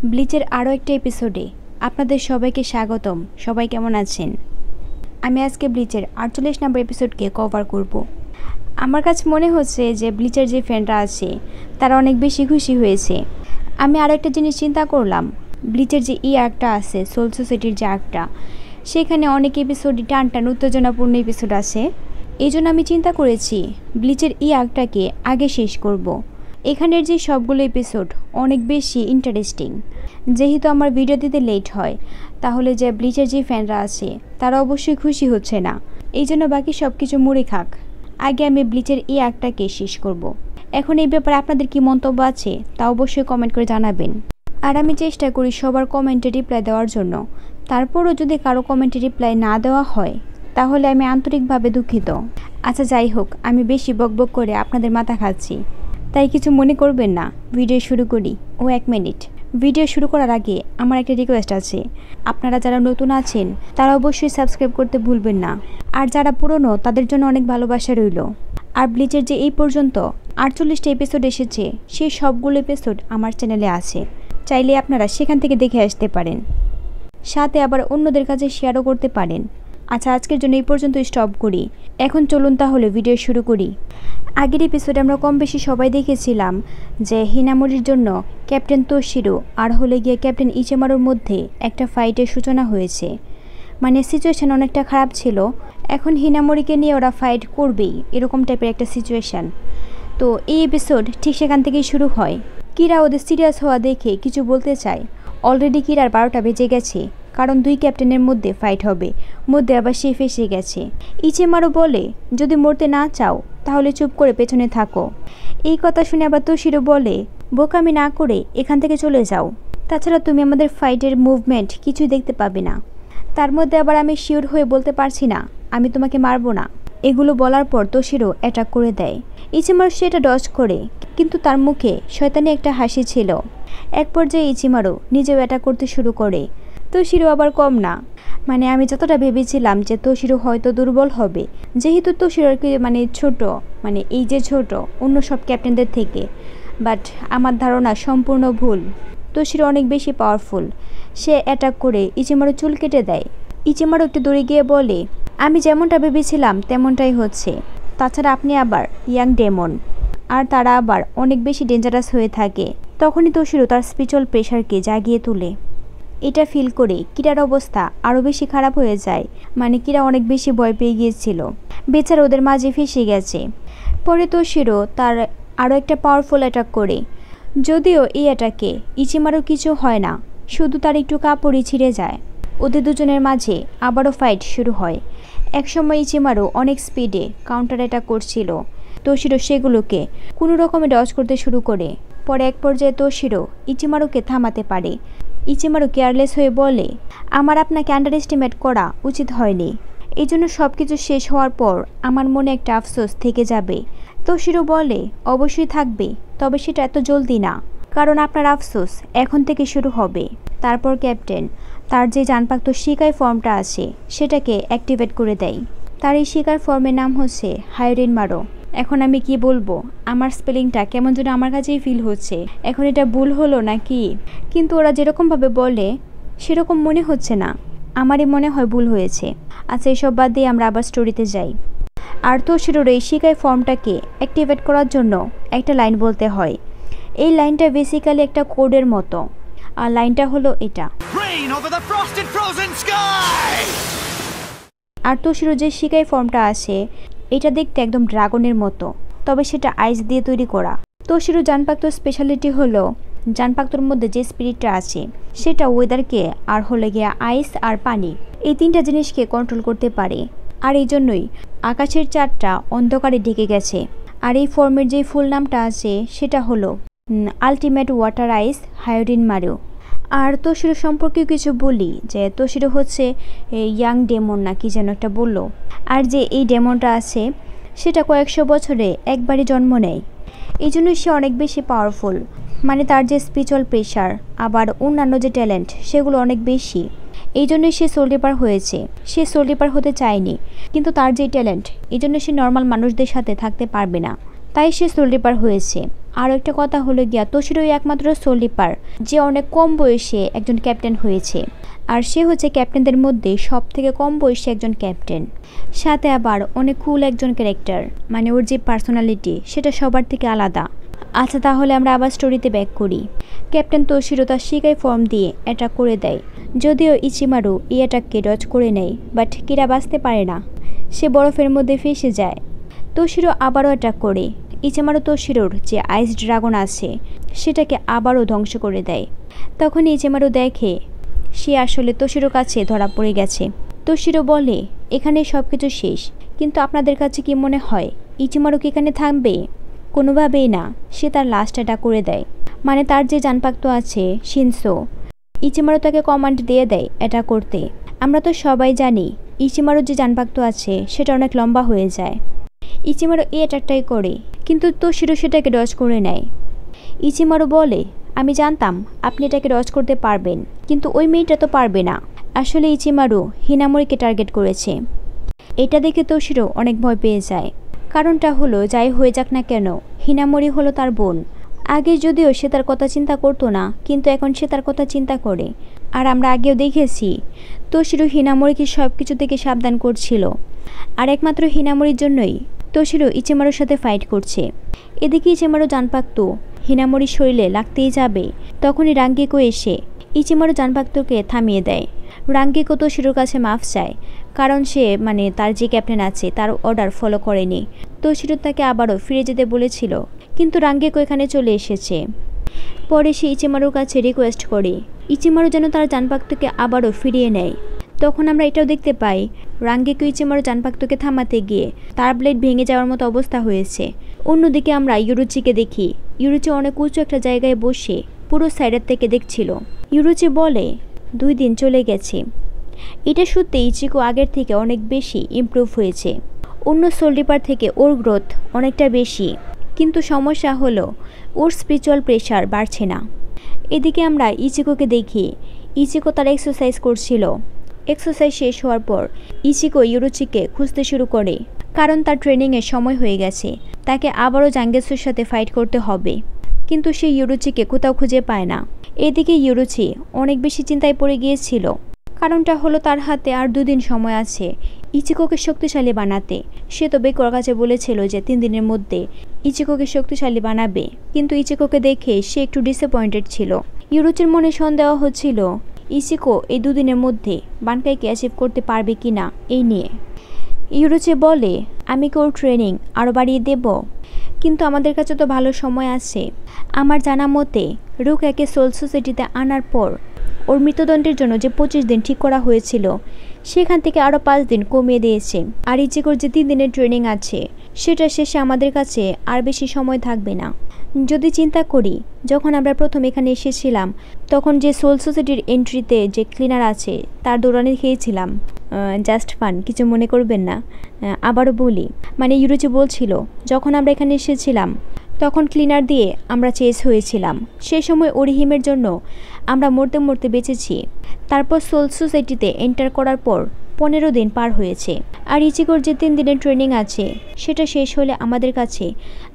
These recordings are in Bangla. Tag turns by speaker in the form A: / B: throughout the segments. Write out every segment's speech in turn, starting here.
A: ব্লিচের আরও একটা এপিসোডে আপনাদের সবাইকে স্বাগতম। সবাই কেমন আছেন? আমি আজকে ব্লিচের 48 নম্বর এপিসোডকে কভার করব। আমার কাছে মনে হচ্ছে যে ব্লিচের যে ফ্যানরা আছে তারা অনেক বেশি খুশি হয়েছে। আমি আরও একটা জিনিস চিন্তা করলাম, ব্লিচের যে আর্কটা আছে, সোল সোসাইটির যে আর্কটা, সেখানে অনেক এপিসোডই টান উত্তেজনাপূর্ণ এপিসোড আছে। এই জন্য আমি চিন্তা করেছি ব্লিচের আর্কটাকে আগে শেষ করব। এখানের যে সবগুলো এপিসোড অনেক বেশি ইন্টারেস্টিং। যেহেতু আমার ভিডিও দিতে লেট হয়, তাহলে যে ব্লিচের যে ফ্যানরা আছে তারা অবশ্যই খুশি হচ্ছে না। এই জন্য বাকি সব কিছু মুড়ে খাক, আগে আমি ব্লিচের আর্কটাকে শেষ করব। এখন এই ব্যাপারে আপনাদের কি মন্তব্য আছে তা অবশ্যই কমেন্ট করে জানাবেন। আর আমি চেষ্টা করি সবার কমেন্টে রিপ্লাই দেওয়ার জন্য। তারপরও যদি কারো কমেন্টে রিপ্লাই না দেওয়া হয় তাহলে আমি আন্তরিকভাবে দুঃখিত। আচ্ছা, যাই হোক, আমি বেশি বকবক করে আপনাদের মাথা খাচ্ছি, তাই কিছু মনে করবেন না। ভিডিও শুরু করি। এক মিনিট, ভিডিও শুরু করার আগে আমার একটা রিকোয়েস্ট আছে। আপনারা যারা নতুন আছেন তারা অবশ্যই সাবস্ক্রাইব করতে ভুলবেন না, আর যারা পুরনো তাদের জন্য অনেক ভালোবাসা রইল। আর ব্লিচের যে এই পর্যন্ত 48টা এপিসোড এসেছে, সেই সবগুলো এপিসোড আমার চ্যানেলে আছে, চাইলে আপনারা সেখান থেকে দেখে আসতে পারেন, সাথে আবার অন্যদের কাছে শেয়ারও করতে পারেন। আচ্ছা, আজকের জন্য এই পর্যন্ত স্টপ করি। এখন চলুন তাহলে ভিডিও শুরু করি। আগের এপিসোডে আমরা কম বেশি সবাই দেখেছিলাম যে হিনামোরির জন্য ক্যাপ্টেন তোশিরো আর ক্যাপ্টেন ইচিমারুর মধ্যে একটা ফাইটের সূচনা হয়েছে। মানে সিচুয়েশান অনেকটা খারাপ ছিল। এখন হিনামোরিকে নিয়ে ওরা ফাইট করবেই, এরকম টাইপের একটা সিচুয়েশান। তো এই এপিসোড ঠিক সেখান থেকেই শুরু হয়। কিরা ওদের সিরিয়াস হওয়া দেখে কিছু বলতে চায়। অলরেডি কিরার 12টা বেজে গেছে, কারণ দুই ক্যাপ্টেনের মধ্যে ফাইট হবে, মধ্যে আবার সে ফেসে গেছে। ইচিমারু বলে, যদি মরতে না চাও তাহলে চুপ করে পেছনে থাকো। এই কথা শুনে আবার তোশিরো বলে, বোকামি না করে এখান থেকে চলে যাও, তাছাড়া তুমি আমাদের ফাইটের মুভমেন্ট কিছুই দেখতে পাবে না। তার মধ্যে আবার আমি শিওর হয়ে বলতে পারছি না আমি তোমাকে মারবো না। এগুলো বলার পর তোশিরো অ্যাটাক করে দেয়। ইচিমারু সেটা ডজ করে, কিন্তু তার মুখে শয়তানি একটা হাসি ছিল। এক পর্যায়ে ইচিমারু নিজেও অ্যাটাক করতে শুরু করে। তোশিরো আবার কম না। মানে আমি যতটা ভেবেছিলাম যে তোশিরো হয়তো দুর্বল হবে, যেহেতু তোশিরো ছোট, এই যে ছোট অন্য সব ক্যাপ্টেনদের থেকে, বাট আমার ধারণা সম্পূর্ণ ভুল। তোশিরো অনেক বেশি পাওয়ারফুল। সে অ্যাটাক করে ইচিমারু চুল কেটে দেয়। ইচিমারু একটু দূরে গিয়ে বলে, আমি যেমনটা ভেবেছিলাম তেমনটাই হচ্ছে, তাছাড়া আপনি আবার ইয়াং ডেমন, আর তারা আবার অনেক বেশি ডেঞ্জারাস হয়ে থাকে। তখনই তোশিরো তার স্পিরিচুয়াল প্রেশারকে জাগিয়ে তোলে। এটা ফিল করে কিরার অবস্থা আরও বেশি খারাপ হয়ে যায়। কিরা অনেক বেশি ভয় পেয়ে গিয়েছিল, বেচারা ওদের মাঝে ফেসে গেছে। পরে তোশিরো তার আরও একটা পাওয়ারফুল অ্যাটাক করে। যদিও এই অ্যাটাকে ইচিমারু কিছু হয় না, শুধু তার একটু কাপড়ই ছিঁড়ে যায়। ওদের দুজনের মাঝে আবারও ফাইট শুরু হয়। একসময় ইচিমারু অনেক স্পিডে কাউন্টার অ্যাটাক করছিল। তোশিরো সেগুলোকে কোনো রকমে ডজ করতে শুরু করে। পরে এক পর্যায়ে তোশিরো ইচিমারুকে থামাতে পারে। ইচিমারু কেয়ারলেস হয়ে বলে, আমার আপনাকে আন্ডার এস্টিমেট করা উচিত হয়নি। এই জন্য সব কিছু শেষ হওয়ার পর আমার মনে একটা আফসোস থেকে যাবে। তোশিরো বলে, অবশ্যই থাকবে, তবে সেটা এত জলদি না, কারণ আপনার আফসোস এখন থেকে শুরু হবে। তারপর ক্যাপ্টেন তার যে জানপাক্ত শিকাই ফর্মটা আছে সেটাকে অ্যাক্টিভেট করে দেয়। তার এই শিকার ফর্মের নাম হচ্ছে হায়োরিনমারু। এখন আমি কি বলবো, আমার স্পেলিংটা কেমন যেন আমার কাছেই ফিল হচ্ছে। এখন এটা ভুল হলো নাকি? কিন্তু ওরা যেরকমভাবে বলে সেরকম মনে হচ্ছে না, আমারই মনে হয় ভুল হয়েছে। আচ্ছা, এসব বাদ দিয়ে আমরা আবার স্টোরিতে যাই। আর তোশিরোর এই শিকাই ফর্মটাকে অ্যাক্টিভেট করার জন্য একটা লাইন বলতে হয়। এই লাইনটা বেসিক্যালি একটা কোডের মতো, আর লাইনটা হলো এটা। আর তোশিরো যে শিকাই ফর্মটা আছে এটা দেখতে একদম ড্রাগনের মতো, তবে সেটা আইস দিয়ে তৈরি করা। তোশিরো জানপাক্তর স্পেশালিটি হলো জানপাক্তর মধ্যে যে স্পিরিটটা আছে সেটা ওয়েদারকে আর আইস আর পানি, এই তিনটা জিনিসকে কন্ট্রোল করতে পারে। আর এই জন্যই আকাশের চাঁদটা অন্ধকারে ঢেকে গেছে। আর এই ফর্মের যে ফুল নামটা আছে সেটা হলো আলটিমেট ওয়াটার আইস হায়োরিনমারু। আর তোশিরো সম্পর্কেও কিছু বলি, যে তোশিরো হচ্ছে ইয়াং ডেমন না কি যেন একটা বললো। আর যে এই ডেমনটা আছে সেটা কয়েকশো বছরে একবারই জন্ম নেয়। এই জন্য সে অনেক বেশি পাওয়ারফুল। তার যে স্পিরিচুয়াল প্রেশার আবার অন্যান্য যে ট্যালেন্ট সেগুলো অনেক বেশি। এই জন্যই সে সোল রিপার হয়েছে। সে সোল রিপার হতে চায়নি, কিন্তু তার যে ট্যালেন্ট এই জন্য সে নর্মাল মানুষদের সাথে থাকতে পারবে না, তাই সে সোল রিপার হয়েছে। আর একটা কথা হলো গিয়া তোশিরোই একমাত্র সোল রিপার যে অনেক কম বয়সে একজন ক্যাপ্টেন হয়েছে, আর সে হচ্ছে ক্যাপ্টেনদের মধ্যে সব থেকে কম বয়সী একজন ক্যাপ্টেন, সাথে আবার অনেক কুল একজন ক্যারেক্টার, মানে ওর যে পার্সোনালিটি সেটা সবার থেকে আলাদা। আচ্ছা, তাহলে আমরা আবার স্টোরিতে ব্যাক করি। ক্যাপ্টেন তোশিরো তার শিকাই ফর্ম দিয়ে অ্যাটাক করে দেয়, যদিও ইচিমারু এই অ্যাটাককে ডজ করে নেয়, বাট কিরা বাঁচতে পারে না, সে বরফের মধ্যে ফেসে যায়। তোশিরো আবারও অ্যাটাক করে, ইচিমারু তোশিরোর যে আইস ড্রাগন আছে সেটাকে আবারও ধ্বংস করে দেয়। তখন ইচিমারু দেখে সে আসলে তোশিরোর কাছে ধরা পড়ে গেছে। তোশিরো বলে, এখানে সব কিছু শেষ, কিন্তু আপনাদের কাছে কি মনে হয় ইচিমারু কি এখানে থামবে? কোনোভাবেই না, সে তার লাস্ট অ্যাটাক করে দেয়, মানে তার যে জানপাক্ত আছে শিনসো, ইচিমারু তাকে কমান্ড দিয়ে দেয় অ্যাটাক করতে। আমরা তো সবাই জানি ইচিমারুর যে জানপাক্ত আছে সেটা অনেক লম্বা হয়ে যায়। ইচিমারু এই অ্যাটাকটাই করে, কিন্তু তোশিরো সেটাকে ডজ করে নেয়। ইচিমারু বলে, আমি জানতাম আপনি এটাকে ডজ করতে পারবেন, কিন্তু ওই মেয়েটা তো পারবে না। আসলে ইচিমারু হিনামোরিকে টার্গেট করেছে। এটা দেখে তোশিরো অনেক ভয় পেয়ে যায়। কারণটা হলো, যাই হয়ে যাক না কেন, হিনামোরি হলো তার বোন। আগে যদিও সে তার কথা চিন্তা করতো না, কিন্তু এখন সে তার কথা চিন্তা করে। আর আমরা আগেও দেখেছি তোশিরো হিনামোরিকে সব কিছু থেকে সাবধান করছিল, আর একমাত্র হিনামোরির জন্যই তোশিরো ইচিমারুর সাথে ফাইট করছে। এদিকে ইচিমারু জানপাক্ত হিনামোরির শরীরে লাগতেই যাবে, তখনই রাঙ্গিকো এসে ইচিমারু জানপাক্তকে থামিয়ে দেয়। রাঙ্গিকো তোশিরোর কাছে মাফ চায়, কারণ সে মানে তার যে ক্যাপ্টেন আছে তার অর্ডার ফলো করেনি। তোশিরো তাকে আবারও ফিরে যেতে বলেছিল, কিন্তু রাঙ্গিকো এখানে চলে এসেছে। পরে সে ইচিমারুর কাছে রিকোয়েস্ট করে ইচিমারু যেন তার জানপাক্তকে আবারও ফিরিয়ে নেয়। তখন আমরা এটাও দেখতে পাই রাঙ্গিকো ইচিমারু জানপাক্তকে থামাতে গিয়ে তার ব্লেড ভেঙে যাওয়ার মতো অবস্থা হয়েছে। অন্যদিকে আমরা ইউরুচিকে দেখি, ইউরুচি অনেক উঁচু একটা জায়গায় বসে পুরো সাইডের থেকে দেখছিল। ইউরুচি বলে, 2 দিন চলে গেছে, এটা সত্যি ইচিকো আগের থেকে অনেক বেশি ইমপ্রুভ হয়েছে। অন্য সোল রিপার থেকে ওর গ্রোথ অনেকটা বেশি, কিন্তু সমস্যা হলো ওর স্পিরিচুয়াল প্রেশার বাড়ছে না। এদিকে আমরা ইচিকোকে দেখি, ইচিকো তার এক্সারসাইজ করছিল। এক্সারসাইজ শেষ হওয়ার পর ইচিকো ইউরুচিকে খুঁজতে শুরু করে, কারণ তার ট্রেনিংয়ের সময় হয়ে গেছে, তাকে আবারও জাঙ্গেৎসুর সাথে ফাইট করতে হবে। কিন্তু সে ইউরুচিকে কোথাও খুঁজে পায় না। এদিকে ইউরুচি অনেক বেশি চিন্তায় পড়ে গিয়েছিল, কারণটা হলো তার হাতে আর 2 দিন সময় আছে ইচিকোকে শক্তিশালী বানাতে। সে তো বেকোর কাছে বলেছিল যে 3 দিনের মধ্যে ইচিকোকে শক্তিশালী বানাবে, কিন্তু ইচিকোকে দেখে সে একটু ডিসঅ্যাপয়েন্টেড ছিল। ইউরুচির মনে সন্দেহ হচ্ছিল ইচিকো এই 2 দিনের মধ্যে বানকাইকে অ্যাচিভ করতে পারবে কিনা এই নিয়ে। ইউরুচি বলে, আমি কি ওর ট্রেনিং আরও বাড়িয়ে দেব? কিন্তু আমাদের কাছে তো ভালো সময় আছে। আমার জানা মতে রুকাকে সোল সোসাইটিতে আনার পর ওর মৃত্যুদণ্ডের জন্য যে 25 দিন ঠিক করা হয়েছিল সেখান থেকে আরও 5 দিন কমিয়ে দিয়েছে। আর ইচিকোর যে 3 দিনের ট্রেনিং আছে সেটা শেষে আমাদের কাছে আর বেশি সময় থাকবে না। যদি চিন্তা করি, যখন আমরা প্রথম এখানে এসেছিলাম তখন যে সোল সোসাইটির এন্ট্রিতে যে ক্লিনার আছে তার দৌড়ানি খেয়েছিলাম। জাস্ট ফান, কিছু মনে করবেন না। আবারও বলি, মানে ইউরুচি বলছিল যখন আমরা এখানে এসেছিলাম তখন ক্লিনার দিয়ে আমরা চেস হয়েছিলাম, সেই সময় ওরিহিমের জন্য আমরা মরতে মরতে বেঁচেছি। তারপর সোল সোসাইটিতে এন্টার করার পর 15 দিন পার হয়েছে, আর ইচিকোর যে 3 দিনের ট্রেনিং আছে সেটা শেষ হলে আমাদের কাছে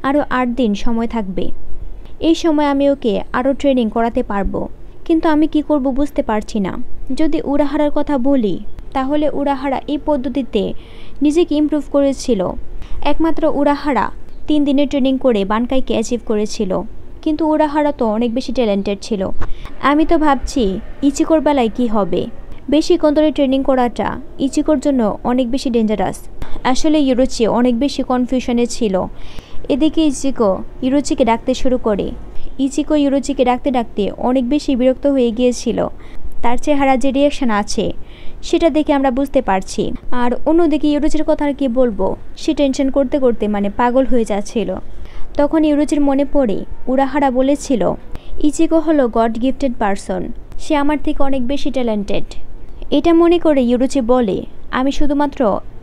A: আরও 8 দিন সময় থাকবে। এই সময় আমি ওকে আরও ট্রেনিং করাতে পারবো, কিন্তু আমি কি করব বুঝতে পারছি না। যদি উরাহারার কথা বলি, তাহলে উরাহারা এই পদ্ধতিতে নিজেকে ইমপ্রুভ করেছিল। একমাত্র উরাহারা 3 দিনের ট্রেনিং করে বানকাইকে অ্যাচিভ করেছিল, কিন্তু উরাহারা তো অনেক বেশি ট্যালেন্টেড ছিল। আমি তো ভাবছি ইচিকোর বেলায় কি হবে। বেশিক্ষণ ধরে ট্রেনিং করাটা ইচিকোর জন্য অনেক বেশি ডেঞ্জারাস। আসলে ইউরুচি অনেক বেশি কনফিউশনে ছিল। এদিকে ইচিকো ইউরুচিকে ডাকতে শুরু করে। ইচিকো ইউরুচিকে ডাকতে ডাকতে অনেক বেশি বিরক্ত হয়ে গিয়েছিল। তার চেহারা যে রিয়াকশান আছে সেটা দেখে আমরা বুঝতে পারছি। আর অন্যদিকে ইউরুচির কথা আর কি বলবো, সে টেনশন করতে করতে মানে পাগল হয়ে যাচ্ছিল। তখন ইউরুচির মনে পড়ে উরাহারা বলেছিল ইচিকো হলো গড গিফটেড পারসন, সে আমার থেকে অনেক বেশি ট্যালেন্টেড। এটা মনে করে ইউরুচি বলে, আমি শুধুমাত্র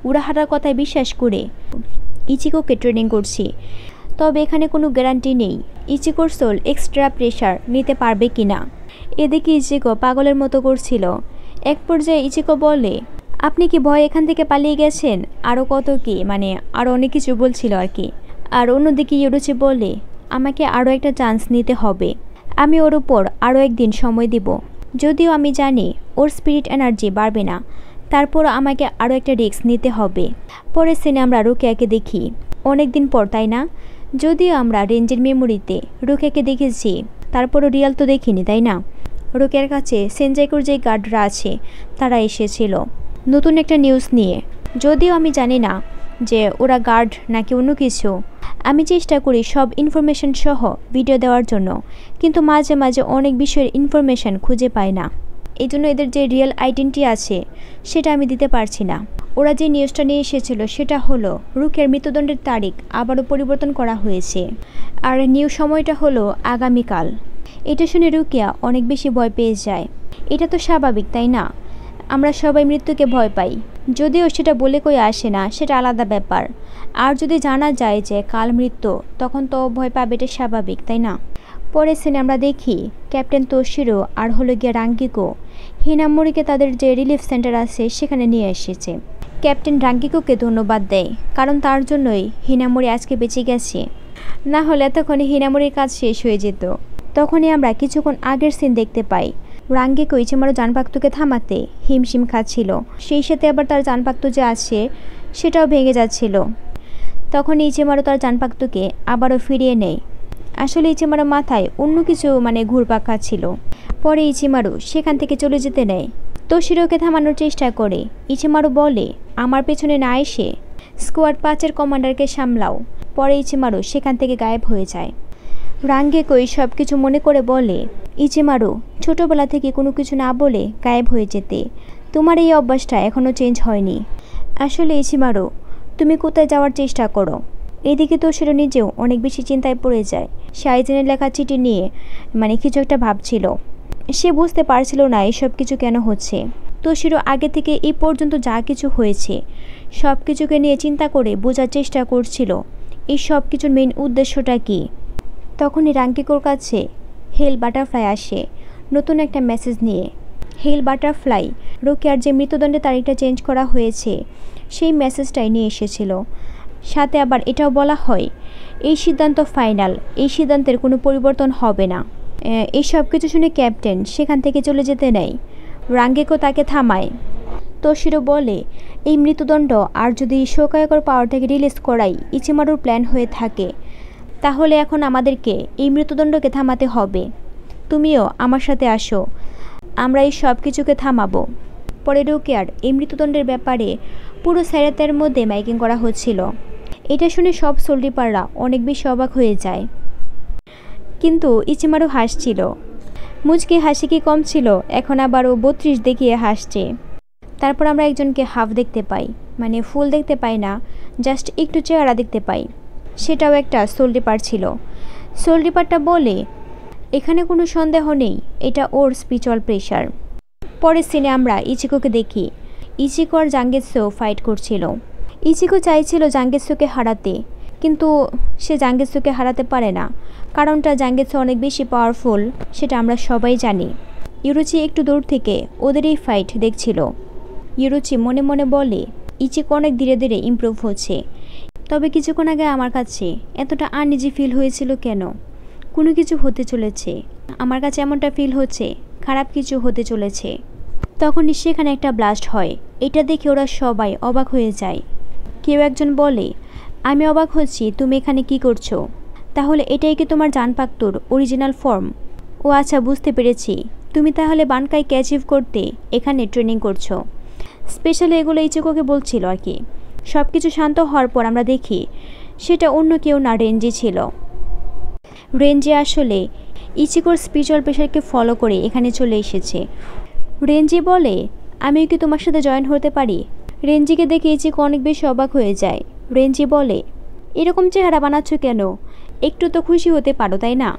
A: উরাহারার কথায় বিশ্বাস করে ইচিকোকে ট্রেনিং করছি, তবে এখানে কোনো গ্যারান্টি নেই ইচিকোর সোল এক্সট্রা প্রেশার নিতে পারবে কিনা। এদিকে ইচিকো পাগলের মতো করছিল। এক পর্যায়ে ইচিকো বলে, আপনি কি ভয় এখান থেকে পালিয়ে গেছেন? আরও কত কি, মানে আরও অনেক কিছু বলছিল আর কি। আর অন্যদিকে ইউরুচি বলে, আমাকে আরও একটা চান্স নিতে হবে। আমি ওর উপর আরও একদিন সময় দিব। যদিও আমি জানি ওর স্পিরিট এনার্জি বাড়বে না, তারপরও আমাকে আরও একটা রিস্ক নিতে হবে। পরের সিনে আমরা রুকিয়াকে দেখি। অনেক দিন পর, তাই না? যদিও আমরা রেঞ্জের মেমোরিতে রুকিয়াকে দেখেছি, তারপরও রিয়াল তো দেখিনি, তাই না? রুকিয়ার কাছে সেনজাইকুর যে গার্ডরা আছে তারা এসেছিল নতুন একটা নিউজ নিয়ে। যদিও আমি জানি না যে ওরা গার্ড নাকি অন্য কিছু। আমি চেষ্টা করি সব ইনফরমেশন সহ ভিডিও দেওয়ার জন্য, কিন্তু মাঝে মাঝে অনেক বিষয়ের ইনফরমেশান খুঁজে পাই না। এই জন্য এদের যে রিয়েল আইডেন্টিটি আছে সেটা আমি দিতে পারছি না। ওরা যে নিউজটা নিয়ে এসেছিল সেটা হলো রুকিয়ার মৃত্যুদণ্ডের তারিখ আবারও পরিবর্তন করা হয়েছে, আর নিউ সময়টা হলো আগামীকাল। এটা শুনে রুকিয়া অনেক বেশি ভয় পেয়ে যায়। এটা তো স্বাভাবিক, তাই না? আমরা সবাই মৃত্যুকে ভয় পাই, যদিও সেটা বলে কই আসে না, সেটা আলাদা ব্যাপার। আর যদি জানা যায় যে কাল মৃত্যু, তখন তো ভয় পাবে, এটা স্বাভাবিক, তাই না? পরের সিনে আমরা দেখি ক্যাপ্টেন তোশিরো আর হলো গিয়ে রাঙ্গিকো হিনামোরিকে তাদের যে রিলিফ সেন্টার আছে সেখানে নিয়ে এসেছে। ক্যাপ্টেন রাঙ্গিকোকে ধন্যবাদ দেয়, কারণ তার জন্যই হিনামোরি আজকে বেঁচে গেছে। না হলে এতক্ষণে হিনামোরির কাজ শেষ হয়ে যেত। তখনই আমরা কিছুক্ষণ আগের সিন দেখতে পাই। রাঙ্গিকো ইচিমারো জানপাক্তুকে থামাতে হিমশিম খাচ্ছিল, সেই সাথে আবার তার জানপাক্তু যে আছে সেটাও ভেঙে যাচ্ছিল। তখন ইচিমারো তার জানপাক্তুকে আবারও ফিরিয়ে নেয়। আসলে ইচিমারো মাথায় অন্য কিছু ঘুরপাক খাচ্ছিল। পরে ইচিমারো সেখান থেকে চলে যেতে নেয়। তোশিরোকে থামানোর চেষ্টা করে ইচিমারো বলে, আমার পেছনে না এসে স্কোয়াড 5-এর কমান্ডারকে সামলাও। পরে ইচিমারো সেখান থেকে গায়েব হয়ে যায়। রাঙ্গিকোই সব কিছু মনে করে বলে, ইচিমারো ছোটোবেলা থেকে কোনো কিছু না বলে গায়েব হয়ে যেতে, তোমার এই অভ্যাসটা এখনও চেঞ্জ হয়নি। আসলে ইচিমারো, তুমি কোথায় যাওয়ার চেষ্টা করো? এদিকে তোশিরো নিজেও অনেক বেশি চিন্তায় পড়ে যায়। সে আইজেনের লেখা চিঠি নিয়ে কিছু একটা ভাবছিল। সে বুঝতে পারছিল না এসব কিছু কেন হচ্ছে। তোশিরো আগে থেকে এই পর্যন্ত যা কিছু হয়েছে সব কিছুকে নিয়ে চিন্তা করে বোঝার চেষ্টা করছিল এই সব কিছুর মেইন উদ্দেশ্যটা কী। তখনই রাঙ্গিকোর কাছে হেল বাটারফ্লাই আসে নতুন একটা মেসেজ নিয়ে। হেল বাটারফ্লাই রুকিয়ার যে মৃত্যুদণ্ডের তারিখটা চেঞ্জ করা হয়েছে সেই মেসেজটাই নিয়ে এসেছিল। সাথে আবার এটাও বলা হয় এই সিদ্ধান্ত ফাইনাল, এই সিদ্ধান্তের কোনো পরিবর্তন হবে না। এই সব কিছু শুনে ক্যাপ্টেন সেখান থেকে চলে যেতে নেয়। রাঙ্গিকো তাকে থামায়। তোশিরো বলে, এই মৃত্যুদণ্ড আর যদি শোকায়কর পাওয়ার থেকে রিলিজ করাই ইচিমারোর প্ল্যান হয়ে থাকে, তাহলে এখন আমাদেরকে এই মৃত্যুদণ্ডকে থামাতে হবে। তুমিও আমার সাথে আসো, আমরা এই সব কিছুকে থামাবো। পরে রুকিয়ার এই মৃত্যুদণ্ডের ব্যাপারে পুরো স্যারেতের মধ্যে মাইকিং করা হচ্ছিল। এটা শুনে সব সোলডিপাররা অনেক বেশি অবাক হয়ে যায়, কিন্তু ইচিমারো হাসছিল। মুচকি হাসি কি কম ছিল, এখন আবারও 32 দেখিয়ে হাসছে। তারপর আমরা একজনকে হাফ দেখতে পাই, ফুল দেখতে পাই না, জাস্ট একটু চেহারা দেখতে পাই। সেটাও একটা সোলডিপার ছিল। সোলডিপারটা বলে, এখানে কোনো সন্দেহ নেই এটা ওর স্পিরিচুয়াল প্রেশার। পরের সিনে আমরা ইচিকোকে দেখি। ইচিকো আর জাঙ্গেৎসু ফাইট করছিল। ইচিকো চাইছিল জাঙ্গেৎসুকে হারাতে, কিন্তু সে জাঙ্গেৎসুকে হারাতে পারে না। কারণটা জাঙ্গেৎসু অনেক বেশি পাওয়ারফুল, সেটা আমরা সবাই জানি। ইউরুচি একটু দূর থেকে ওদের এই ফাইট দেখছিল। ইউরুচি মনে মনে বলে, ইচিকো অনেক ধীরে ধীরে ইমপ্রুভ হচ্ছে। তবে কিছুক্ষণ আগে আমার কাছে এতটা আনইজি ফিল হয়েছিল কেন? কোনো কিছু হতে চলেছে, আমার কাছে এমনটা ফিল হচ্ছে খারাপ কিছু হতে চলেছে। তখনই সেখানে একটা ব্লাস্ট হয়। এটা দেখে ওরা সবাই অবাক হয়ে যায়। কেউ একজন বলে, আমি অবাক হচ্ছি তুমি এখানে কি করছো? তাহলে এটাই কি তোমার জানপাক্তুর অরিজিনাল ফর্ম? ও আচ্ছা, বুঝতে পেরেছি, তুমি তাহলে বানকাইকে অ্যাচিভ করতে এখানে ট্রেনিং করছো। স্পেশালি এগুলো ইচিকোকে বলছিল আর কি। সব কিছু শান্ত হওয়ার পর আমরা দেখি সেটা অন্য কেউ না, রেঞ্জি ছিল। রেঞ্জি আসলে ইচিকোর স্পিরিচুয়াল প্রেশারকে ফলো করে এখানে চলে এসেছে। রেঞ্জি বলে, আমিও কি তোমার সাথে জয়েন হতে পারি? রেঞ্জিকে দেখে ইচিকো অনেক বেশি অবাক হয়ে যায়। রেঞ্জি বলে, এরকম চেহারা বানাচ্ছ কেন? একটু তো খুশি হতে পারো, তাই না?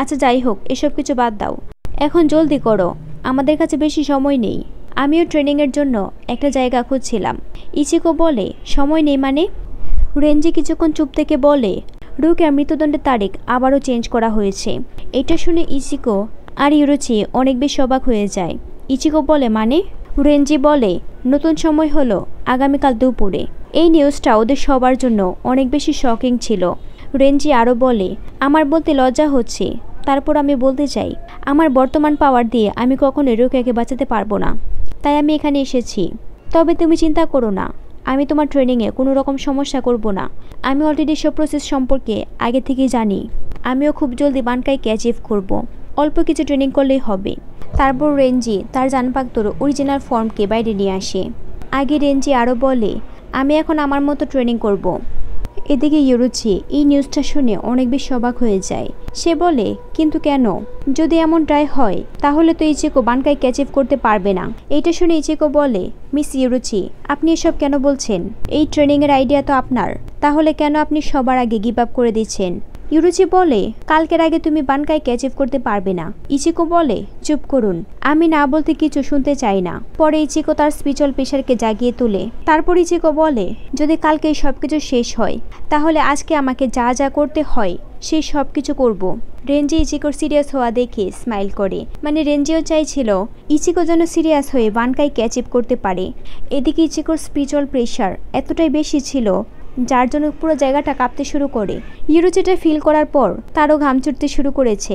A: আচ্ছা যাই হোক, এসব কিছু বাদ দাও, এখন জলদি করো, আমাদের কাছে বেশি সময় নেই। আমিও ট্রেনিংয়ের জন্য একটা জায়গা খুঁজছিলাম। ইচিকো বলে, সময় নেই মানে? রেঞ্জি কিছুক্ষণ চুপ থেকে বলে, রুকিয়ার মৃত্যুদণ্ডের তারিখ আবারও চেঞ্জ করা হয়েছে। এটা শুনে ইচিকো আর ইউরুচি অনেক বেশি অবাক হয়ে যায়। ইচিকো বলে, মানে? রেঞ্জি বলে, নতুন সময় হলো আগামীকাল দুপুরে। এই নিউজটা ওদের সবার জন্য অনেক বেশি শকিং ছিল। রেঞ্জি আরও বলে, আমার বলতে লজ্জা হচ্ছে, তারপর আমি বলতে চাই আমার বর্তমান পাওয়ার দিয়ে আমি কখনোই রোকেয়াকে বাঁচাতে পারবো না, তাই আমি এখানে এসেছি। তবে তুমি চিন্তা করো না, আমি তোমার ট্রেনিংয়ে কোনো রকম সমস্যা করব না। আমি অলরেডি সব প্রসেস সম্পর্কে আগে থেকেই জানি। আমিও খুব জলদি বানকাইকে অ্যাচিভ করব। অল্প কিছু ট্রেনিং করলেই হবে। তারপর রেঞ্জি তার জানপাক্তর অরিজিনাল ফর্মকে বাইরে নিয়ে আসে। আগে রেঞ্জি আরও বলে, আমি এখন আমার মতো ট্রেনিং করব। এদিকে ইউরুচি এই নিউজটা শুনে অনেক বেশি অবাক হয়ে যায়। সে বলে, কিন্তু কেন? যদি এমনটাই হয় তাহলে তো ইচিকো বানকাইকে অ্যাচিভ করতে পারবে না। এইটা শুনে ইচিকো বলে, মিস ইউরুচি, আপনি এসব কেন বলছেন? এই ট্রেনিংয়ের আইডিয়া তো আপনার, তাহলে কেন আপনি সবার আগে গিভ আপ করে দিচ্ছেন? ইউরুচি বলে, কালকের আগে তুমি বানকাইকে অ্যাচিভ করতে পারবে না। ইচিকো বলে, চুপ করুন, আমি না বলতে কিছু শুনতে চাই না। পরে ইচিকো তার স্পিরিচুয়াল প্রেশারকে জাগিয়ে তোলে। তারপর ইচিকো বলে, যদি কালকে সবকিছু শেষ হয় তাহলে আজকে আমাকে যা যা করতে হয় সেই সব কিছু করব। রেঞ্জি ইচিকোর সিরিয়াস হওয়া দেখে স্মাইল করে। মানে রেঞ্জিও চাইছিল ইচিকো যেন সিরিয়াস হয়ে বানকাইকে অ্যাচিভ করতে পারে। এদিকে ইচিকোর স্পিরিচুয়াল প্রেশার এতটাই বেশি ছিল যার জন্য পুরো জায়গাটা কাঁপতে শুরু করে। ইউরুচিটা ফিল করার পর তারও ঘাম ছুটতে শুরু করেছে।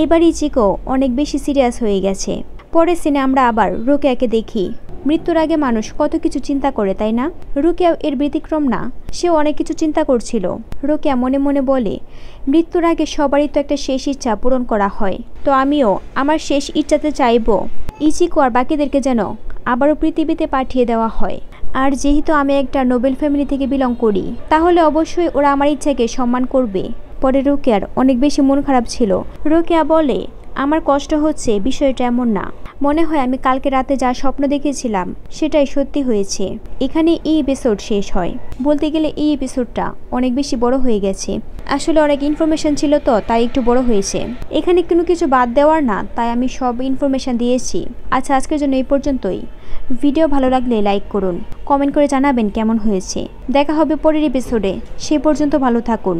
A: এবার ইচিকো অনেক বেশি সিরিয়াস হয়ে গেছে। পরের সিনে আমরা আবার রোকেয়াকে দেখি। মৃত্যুর আগে মানুষ কত কিছু চিন্তা করে, তাই না? রোকেয়া এর ব্যতিক্রম না, সেও অনেক কিছু চিন্তা করছিল। রোকেয়া মনে মনে বলে, মৃত্যুর আগে সবারই তো একটা শেষ ইচ্ছা পূরণ করা হয়, তো আমিও আমার শেষ ইচ্ছাতে চাইব ইচিকো আর বাকিদেরকে যেন আবারও পৃথিবীতে পাঠিয়ে দেওয়া হয়। আর যেহেতু আমি একটা নোবেল ফ্যামিলি থেকে বিলং করি, তাহলে অবশ্যই ওরা আমার ইচ্ছাকে সম্মান করবে। পরে রোকেয়ার অনেক বেশি মন খারাপ ছিল। রোকেয়া বলে, আমার কষ্ট হচ্ছে বিষয়টা এমন না, মনে হয় আমি কালকে রাতে যা স্বপ্ন দেখেছিলাম সেটাই সত্যি হয়েছে। এখানে এই এপিসোড শেষ হয়। বলতে গেলে এই এপিসোডটা অনেক বেশি বড় হয়ে গেছে। আসলে অনেক ইনফরমেশন ছিল তো তাই একটু বড় হয়েছে। এখানে কোনো কিছু বাদ দেওয়ার না, তাই আমি সব ইনফরমেশন দিয়েছি। আচ্ছা, আজকের জন্য এই পর্যন্তই। ভিডিও ভালো লাগলে লাইক করুন, কমেন্ট করে জানাবেন কেমন হয়েছে। দেখা হবে পরের এপিসোডে। সে পর্যন্ত ভালো থাকুন।